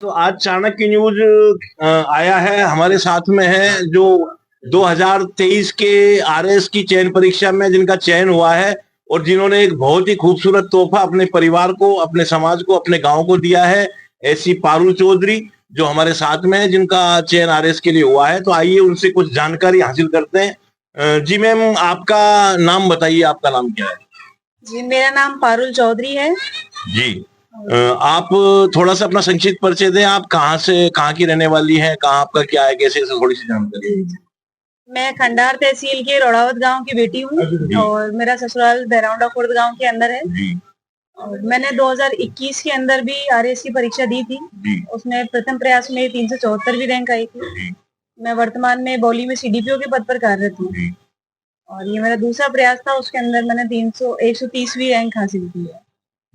तो आज चाणक्य न्यूज आया है, हमारे साथ में है जो 2023 के आरएस की चयन परीक्षा में जिनका चयन हुआ है और जिन्होंने एक बहुत ही खूबसूरत तोहफा अपने परिवार को, अपने समाज को, अपने गांव को दिया है, ऐसी पारुल चौधरी जो हमारे साथ में है, जिनका चयन आरएस के लिए हुआ है। तो आइए उनसे कुछ जानकारी हासिल करते हैं। जी मैम, आपका नाम बताइए, आपका नाम क्या है? जी, मेरा नाम पारुल चौधरी है। जी, आप थोड़ा सा अपना संक्षिप्त परिचय दें। आप कहाँ की रहने वाली हैं, कहाँ आपका क्या है, कैसे, थोड़ी सी जानकारी। मैं खंडार तहसील के रोड़ावत गांव की बेटी हूँ और मेरा ससुराल बहरौंडा खुर्द गांव के अंदर है। और मैंने 2021 के अंदर भी आरएस की परीक्षा दी थी। उसमें प्रथम प्रयास में 374वीं रैंक आई थी। मैं वर्तमान में बौली में सीडीपीओ के पद पर कार्यरत हूँ और ये मेरा दूसरा प्रयास था। उसके अंदर मैंने 130वीं रैंक हासिल की है।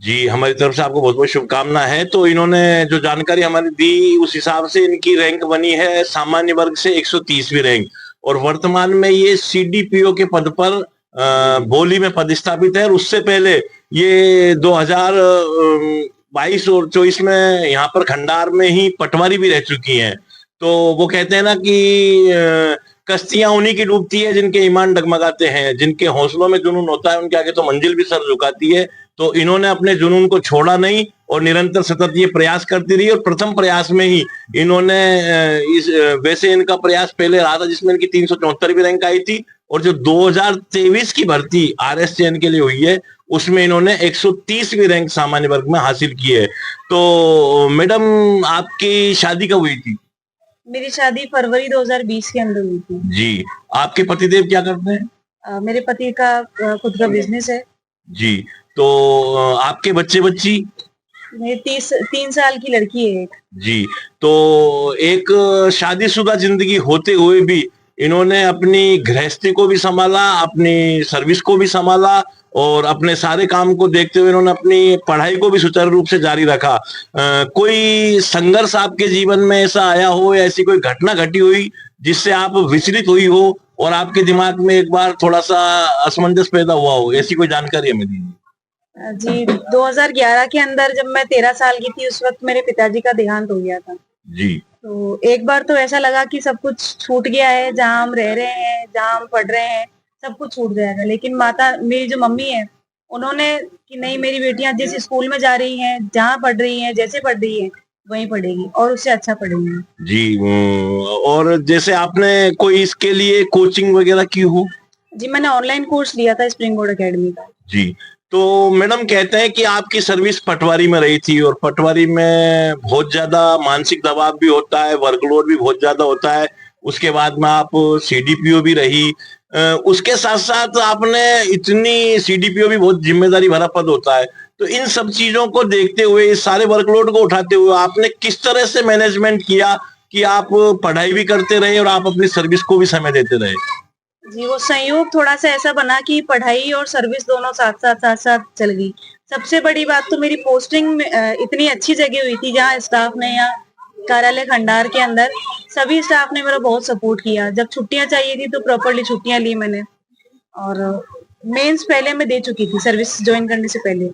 जी, हमारी तरफ से आपको बहुत बहुत शुभकामना है। तो इन्होंने जो जानकारी हमें दी उस हिसाब से इनकी रैंक बनी है सामान्य वर्ग से 130वीं रैंक और वर्तमान में ये सीडीपीओ के पद पर बौली में पदस्थापित है। और उससे पहले ये 2022 और 24 में यहाँ पर खंडार में ही पटवारी भी रह चुकी हैं। तो वो कहते हैं ना कि कश्तियां उन्हीं की डूबती है जिनके ईमान डगमगाते हैं, जिनके हौसलों में जुनून होता है, उनके आगे तो मंजिल भी सर झुकाती है। तो इन्होंने अपने जुनून को छोड़ा नहीं और निरंतर सतत ये प्रयास करती रही और प्रथम प्रयास में ही इन्होंने वैसे इनका प्रयास पहले रहा था जिसमें इनकी 374वीं रैंक आई थी और जो 2023 की भर्ती आरएस चयन के लिए हुई है उसमें इन्होंने 130वीं रैंक सामान्य वर्ग में हासिल की है। तो मैडम, आपकी शादी कब हुई थी? मेरी शादी फरवरी 2020 के अंदर हुई थी। जी, आपके पतिदेव क्या करते हैं? मेरे पति का खुद का बिजनेस है। जी, तो आपके बच्चे बच्ची? मेरी 3 साल की लड़की है एक। जी, तो एक शादीशुदा जिंदगी होते हुए भी इन्होंने अपनी गृहस्थी को भी संभाला, अपनी सर्विस को भी संभाला और अपने सारे काम को देखते हुए इन्होंने अपनी पढ़ाई को भी सुचारू रूप से जारी रखा। कोई संघर्ष आपके जीवन में ऐसा आया हो या ऐसी कोई घटना घटी हुई जिससे आप विचलित हुई हो और आपके दिमाग में एक बार थोड़ा सा असमंजस पैदा हुआ हो, ऐसी कोई जानकारी हमें दीजिए। जी, 2011 के अंदर जब मैं 13 साल की थी उस वक्त मेरे पिताजी का देहांत हो गया था। जी। तो एक बार तो ऐसा लगा कि सब कुछ छूट गया है, जहाँ हम रह रहे हैं, जहाँ हम पढ़ रहे हैं, सब कुछ छूट जाएगा। लेकिन माता मेरी जो मम्मी है, उन्होंने कि नहीं, मेरी बेटियां जिस स्कूल में जा रही हैं, जहाँ पढ़ रही हैं, जैसे पढ़ रही हैं, वहीं पढ़ेगी और उससे अच्छा पढ़ेगी। जी, और जैसे आपने कोई इसके लिए कोचिंग वगैरह की हो? जी, मैंने ऑनलाइन कोर्स लिया था स्प्रिंग बोर्ड अकेडमी का। जी, तो मैडम कहते हैं कि आपकी सर्विस पटवारी में रही थी और पटवारी में बहुत ज्यादा मानसिक दबाव भी होता है, वर्कलोड भी बहुत ज्यादा होता है। उसके बाद में आप सीडीपीओ भी रही, उसके साथ साथ आपने इतनी सीडीपीओ भी बहुत जिम्मेदारी भरा पद होता है। तो इन सब चीजों को देखते हुए, इस सारे वर्कलोड को उठाते हुए आपने किस तरह से मैनेजमेंट किया कि आप पढ़ाई भी करते रहे और आप अपनी सर्विस को भी समय देते रहे? जी, वो संयोग थोड़ा सा ऐसा बना कि पढ़ाई और सर्विस दोनों साथ-साथ चल गई। सबसे बड़ी बात तो मेरी पोस्टिंग में इतनी अच्छी जगह हुई थी जहाँ स्टाफ ने या कार्यालय खंडार के अंदर सभी स्टाफ ने मेरा बहुत सपोर्ट किया। जब छुट्टियाँ चाहिए थी तो प्रॉपर्ली छुट्टियाँ ली मैंने और मेंस पहले मैं दे चुकी थी सर्विस ज्वाइन करने से पहले।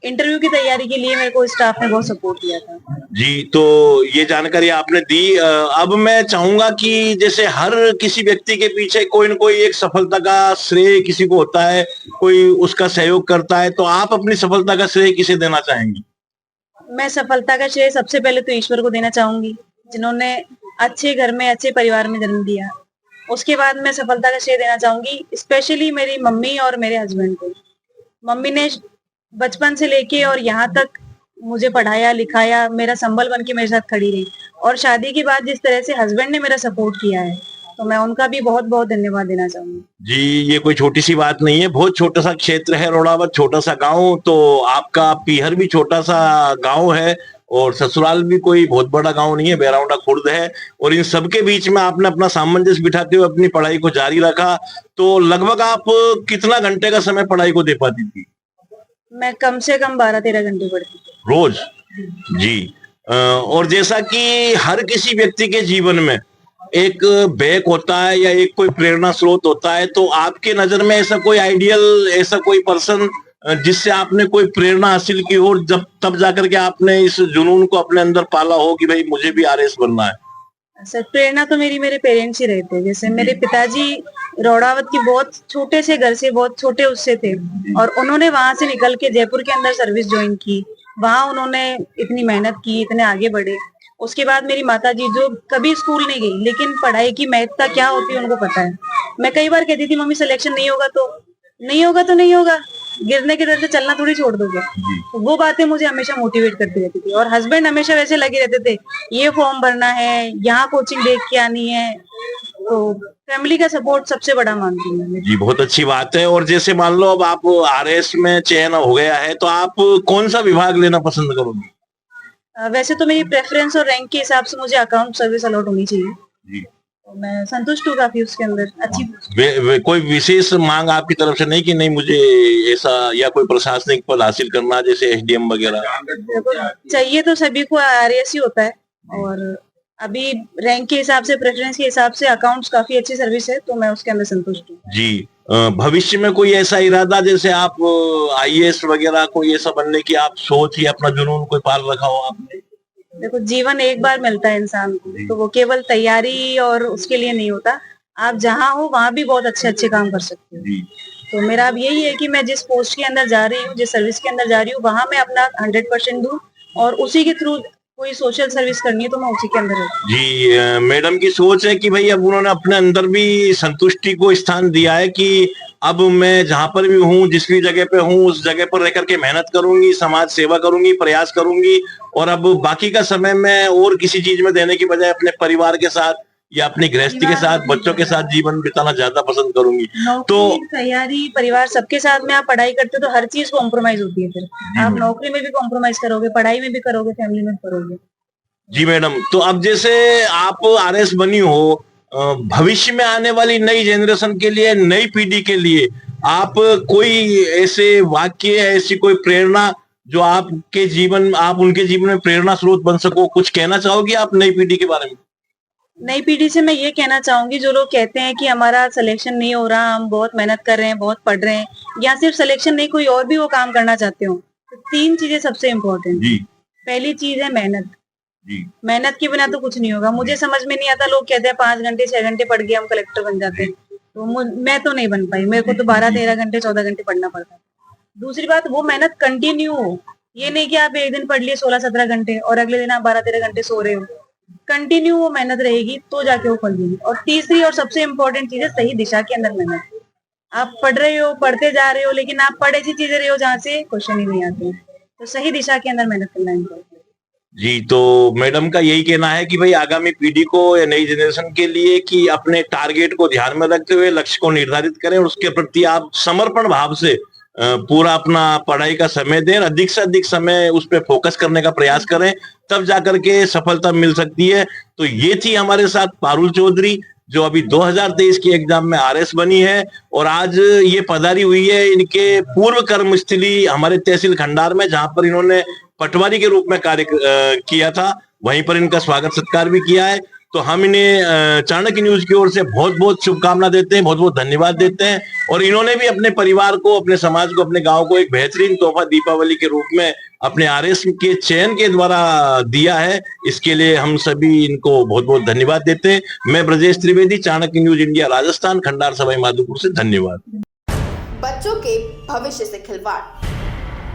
इंटरव्यू की तैयारी के लिए मेरे को स्टाफ ने बहुत सपोर्ट किया था। जी, तो ये जानकारी आपने दी। अब मैं चाहूंगा कि जैसे हर किसी व्यक्ति के पीछे कोई न कोई एक सफलता का श्रेय किसी को होता है, कोई उसका सहयोग करता है, तो आप अपनी सफलता का श्रेय किसे देना चाहेंगी? मैं सफलता का श्रेय सबसे पहले तो ईश्वर को देना चाहूंगी, जिन्होंने अच्छे घर में अच्छे परिवार में जन्म दिया। उसके बाद मैं सफलता का श्रेय देना चाहूंगी स्पेशली मेरी मम्मी और मेरे हस्बैंड को। मम्मी ने बचपन से लेके और यहाँ तक मुझे पढ़ाया लिखाया, मेरा संबल बन के मेरे साथ खड़ी रही और शादी के बाद जिस तरह से हस्बैंड ने मेरा सपोर्ट किया है, तो मैं उनका भी बहुत बहुत धन्यवाद देना चाहूंगी। जी, ये कोई छोटी सी बात नहीं है। बहुत छोटा सा क्षेत्र है रोड़ावत, छोटा सा गांव। तो आपका पीहर भी छोटा सा गांव है और ससुराल भी कोई बहुत बड़ा गांव नहीं है, बहरौंडा खुर्द है। और इन सबके बीच में आपने अपना सामंजस्य बिठाते हुए अपनी पढ़ाई को जारी रखा। तो लगभग आप कितना घंटे का समय पढ़ाई को दे पाती थी? मैं कम से कम 12-13 घंटे पढ़ती थी रोज? जी, और जैसा कि हर किसी व्यक्ति के जीवन में एक बैक होता है या एक कोई प्रेरणा स्रोत होता है, तो आपके नजर में ऐसा कोई आइडियल, ऐसा कोई पर्सन जिससे आपने कोई प्रेरणा हासिल की हो, जब तब जाकर के आपने इस जुनून को अपने अंदर पाला हो कि भाई मुझे भी आरएएस बनना है? सर प्रेरणा तो मेरे पेरेंट्स ही रहे थे। जैसे मेरे पिताजी रोड़ावत की बहुत छोटे से घर से, बहुत छोटे उससे थे, और उन्होंने वहां से निकल के जयपुर के अंदर सर्विस ज्वाइन की। वहां उन्होंने इतनी मेहनत की, इतने आगे बढ़े। उसके बाद मेरी माताजी जो कभी स्कूल नहीं गई, लेकिन पढ़ाई की महत्ता क्या होती है उनको पता है। मैं कई बार कहती थी मम्मी सिलेक्शन नहीं होगा तो नहीं होगा, तो नहीं होगा, गिरने के डर से चलना थोड़ी छोड़ दोगे। तो वो बातें मुझे हमेशा मोटिवेट करती रहती थी। और हस्बैंड हमेशा वैसे लगे रहते थे, ये फॉर्म भरना है, यहाँ कोचिंग देख के आनी है। तो फैमिली का सपोर्ट सबसे बड़ा मानती हूँ मैं। जी, बहुत अच्छी बात है। और जैसे मान लो अब आप आरएएस में चयन हो गया है, तो आप कौन सा विभाग लेना पसंद करोगे? वैसे तो मेरी प्रेफरेंस और रैंक के हिसाब से मुझे अकाउंट सर्विस अलॉट होनी चाहिए। जी। तो मैं संतुष्ट हूँ काफी उसके अंदर, अच्छी। कोई विशेष मांग आपकी तरफ से नहीं कि नहीं मुझे ऐसा, या कोई प्रशासनिक पद हासिल करना जैसे एसडीएम वगैरह? चाहिए तो सभी को आरएएस ही होता है, और अभी रैंक के हिसाब से, प्रेफरेंस के हिसाब से अकाउंट्स काफी अच्छी सर्विस है, तो मैं उसके अंदर संतुष्ट हूँ। जी। भविष्य में कोई ऐसा इरादा, जैसे आप आईएएस वगैरह कोई ऐसा बनने की आप सोच या अपना जुनून कोई पाल रखा हो आपने? देखो, जीवन एक बार मिलता है इंसान को, तो वो केवल तैयारी और उसके लिए नहीं होता। आप जहाँ हो वहाँ भी बहुत अच्छे अच्छे काम कर सकते हो। तो मेरा अब यही है कि मैं जिस पोस्ट के अंदर जा रही हूँ, जिस सर्विस के अंदर जा रही हूँ, वहाँ मैं अपना 100% दूं, और उसी के थ्रू कोई सोशल सर्विस करनी है तो मैं उसी के अंदर रहूं। जी, मैडम की सोच है कि भाई अब उन्होंने अपने अंदर भी संतुष्टि को स्थान दिया है कि अब मैं जहां पर भी हूँ, जिस भी जगह पे हूँ, उस जगह पर रह करके मेहनत करूंगी, समाज सेवा करूंगी, प्रयास करूंगी, और अब बाकी का समय मैं और किसी चीज में देने की बजाय अपने परिवार के साथ या अपनी गृहस्थी के साथ, बच्चों के साथ जीवन बिताना ज्यादा पसंद करूंगी। तो तैयारी, परिवार, सबके साथ में आप पढ़ाई करते हो तो हर चीज कॉम्प्रोमाइज होती है। फिर आप नौकरी में भी कॉम्प्रोमाइज करोगे, पढ़ाई में भी करोगे, फैमिली में भी करोगे। जी मैडम, तो अब जैसे आप आरएस बनी हो, भविष्य में आने वाली नई जनरेशन के लिए, नई पीढ़ी के लिए आप कोई ऐसे वाक्य, ऐसी कोई प्रेरणा जो आपके जीवन, आप उनके जीवन में प्रेरणा स्रोत बन सको, कुछ कहना चाहोगी आप नई पीढ़ी के बारे में? नई पीढ़ी से मैं ये कहना चाहूंगी, जो लोग कहते हैं कि हमारा सिलेक्शन नहीं हो रहा, हम बहुत मेहनत कर रहे हैं, बहुत पढ़ रहे हैं, या सिर्फ सिलेक्शन नहीं, कोई और भी वो काम करना चाहते हो, तो 3 चीजें सबसे इम्पोर्टेंट। पहली चीज है मेहनत। मेहनत के बिना तो कुछ नहीं होगा। मुझे समझ में नहीं आता, लोग कहते हैं 5 घंटे 6 घंटे पढ़ के हम कलेक्टर बन जाते हैं, तो मैं तो नहीं बन पाई। मेरे को तो 12-13 घंटे 14 घंटे पढ़ना पड़ता है। दूसरी बात, वो मेहनत कंटिन्यू हो। ये नहीं कि आप एक दिन पढ़ लिए 16-17 घंटे और अगले दिन आप 12-13 घंटे सो रहे हो। कंटिन्यू वो मेहनत रहेगी तो जाके वो फल देगी। और तीसरी और सबसे इम्पोर्टेंट चीज है सही दिशा के अंदर मेहनत। आप पढ़ रहे हो, पढ़ते जा रहे हो, लेकिन आप पढ़ ऐसी चीजें रहे हो जहाँ से क्वेश्चन ही नहीं आते, तो सही दिशा के अंदर मेहनत करना है। जी, तो मैडम का यही कहना है कि भाई आगामी पीढ़ी को या नई जनरेशन के लिए कि अपने टारगेट को ध्यान में रखते हुए लक्ष्य को निर्धारित करें, और उसके प्रति आप समर्पण भाव से पूरा अपना पढ़ाई का समय दें, अधिक से अधिक समय उस पर फोकस करने का प्रयास करें, तब जाकर के सफलता मिल सकती है। तो ये थी हमारे साथ पारुल चौधरी, जो अभी 2023 की एग्जाम में आरएस बनी है, और आज ये पधारी हुई है इनके पूर्व कर्मस्थली हमारे तहसील खंडार में, जहां पर इन्होंने पटवारी के रूप में कार्य किया था। वहीं पर इनका स्वागत सत्कार भी किया है। तो हम इन्हें चाणक्य न्यूज की ओर से बहुत बहुत शुभकामना देते हैं, बहुत बहुत धन्यवाद देते हैं। और इन्होंने भी अपने परिवार को, अपने समाज को, अपने गांव को एक बेहतरीन तोहफा दीपावली के रूप में अपने आरएस के चयन के द्वारा दिया है। इसके लिए हम सभी इनको बहुत बहुत धन्यवाद देते हैं। मैं ब्रजेश त्रिवेदी, चाणक्य न्यूज इंडिया, राजस्थान, खंडार सवाई माधोपुर से, धन्यवाद। बच्चों के भविष्य से खिलवाड़,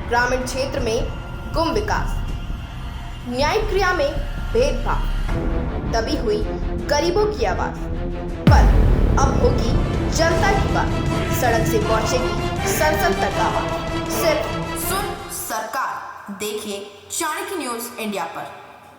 ग्रामीण क्षेत्र में गुम विकास, न्यायिक क्रिया में भेदभाव, तभी हुई गरीबों की आवाज। पर अब होगी जनता की बात, सड़क से पहुंचेगी संसद तक आवाज। सिर्फ सुन सरकार, देखिए चाणक्य न्यूज इंडिया पर।